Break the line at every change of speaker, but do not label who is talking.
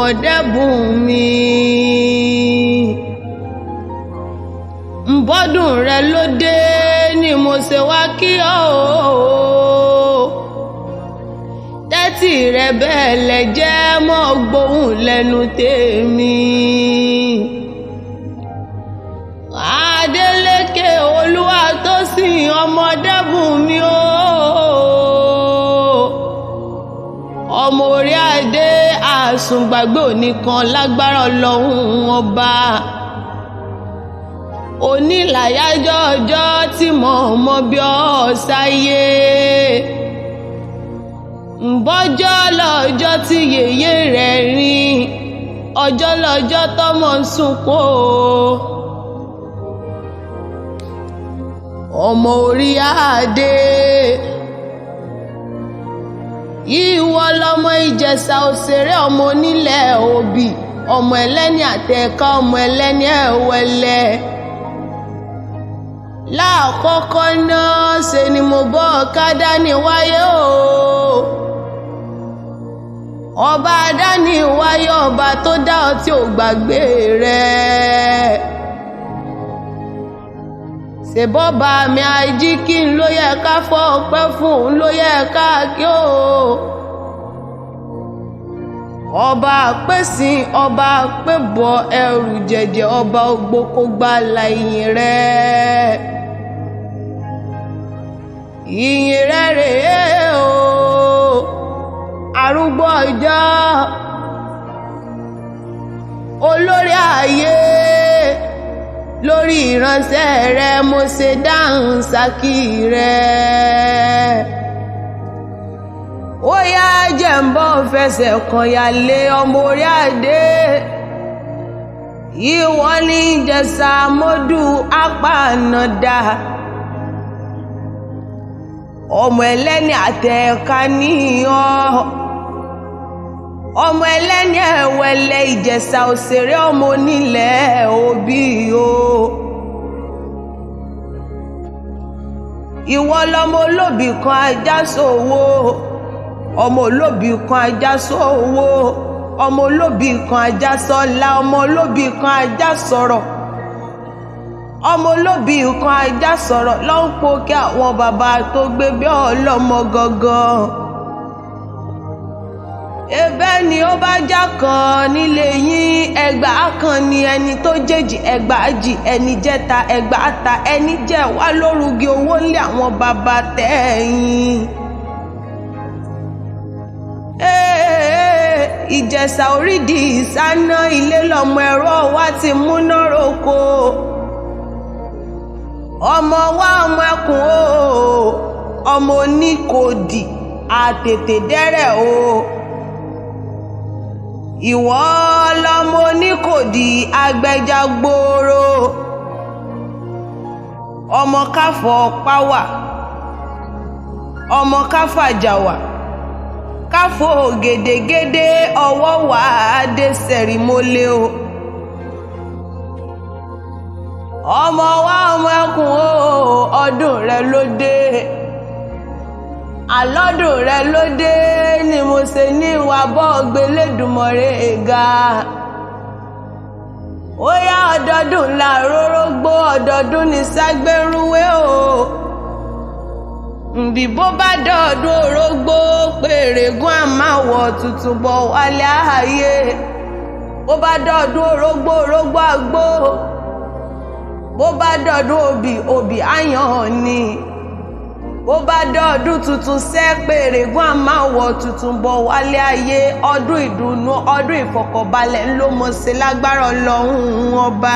Ọmọdébùnmi ǹbọ́dún rẹ ló dé ni mo ṣe wá kí ọ tẹ́tí rẹ bẹ́ẹ̀ lẹ jẹ́ mọ́ gbóhùn lẹ́nu tèmi Adélékè Olúwatósìn Ọmọdébùnmi ọmọ orí adé àsùngbàgbé oníkan lágbára Ọlọ́run ọba onílàyájọ́ ọjọ́ tí mo mọ bí ọ̀sáyé ǹbọ́jọ́ lọ́jọ́ tí yèyé rẹ̀ rìn ọjọ́ lọ́jọ́ tọ́mọ ń sunkún ọmọ orí adé ìwọ lọmọ Ìjẹ̀ṣà òṣèré ọmọ onílẹ̀ òbí ọmọ ẹlẹ́ni àtẹ̀ká ọmọ ẹlẹ́ni ẹ̀wẹ̀lẹ̀ láàkọ́kọ́ náà ṣe ni mo bọ́ Kádání wáyé ọba Àdáni wáyé ọba tó dá ọ tí ò gbàgbé rẹ̀ ṣèbọ́ba mi Àjíkí ló yẹ ká fọ́ ọpẹ́ fún un ló yẹ ká kí o ọba àpèsìn ọba àpèbọ ẹrù jẹjẹ ọba ògbókógbá láyìn rẹ̀ ìyìn rẹ̀ rèé o arúgbó ọjọ́ olórí ayé lórí ìránṣẹ́ rẹ mo ṣe dáhùn sákì rẹ ó yá jẹ̀ǹbọ́ fẹsẹ̀ kan yálé ọmọ orí adé ìwọ ní Ìjẹ̀ṣà mọ́dù apànàdà ọmọ ẹlẹ́ni àtẹ̀ká níyàn ọmọ ẹlẹ́ni ẹ̀wẹ̀lẹ̀ Ìjẹ̀ṣà òṣèré ọmọ onílẹ̀ òbí o ìwọ lọmọ olóbì kan Àjàsówó ọmọ olóbì kan Àjàsówó ọmọ olóbì kan Àjàsọ́lá ọmọ olóbì kan Àjàsọ̀rọ̀ ọmọ olóbì kan Àjàsọ̀rọ̀ ló ń po kí àwọn bàbá tó gbé bí ọlọ́mọ gangan ẹ̀bẹ̀ ni ó bá já kan nílé yín ẹgbàá kan ni ẹni tó jèjì ẹgbàájì ẹni jẹta ẹgbàáta ẹni jẹ wá lórúgi owó ńlẹ àwọn bàbá tẹ̀yìn Ìjẹ̀ṣà orídìí ìsáná ilé lọmọ ẹ̀rọ wa ti múná roko ọmọ wa ọmọ ẹkùn ọmọ oníkòdì àtètè dẹrẹ ìwọ lọmọ oníkòdì agbẹjagbòòrò ọmọ káfọ páwà ọmọ káfàjàwà káfọ gèdègèdè ọwọ́ wà á dé sẹ̀rímọ́lé ọmọ wa ọmọ ẹkùn ọdún rẹ ló dé àlọ́dún rẹ ló dé ni mo ṣe ní ìwà bọ́ gbélédùmarè ga ó yá ọdọọdún làrórógbó ọdọọdún ní ságbérúwé ǹbí bó bá dọ̀ọ̀dún orógbó pèrègùn àmàwọ̀ tuntun bọ̀ wálé ààyè bó bá dọ̀ọ̀dún orógbó àgbó bó bá dọ̀ọ̀dún òbí àyàn ni bó bá dọ̀ọ̀dún tuntun pèrègùn àmàwọ̀ tuntun bọ̀ wálé ayé ọdún ìdùnnú ọdún ìfọ̀kànbalẹ̀ ló mọ̀ sí lágbára Ọlọ́run ọba.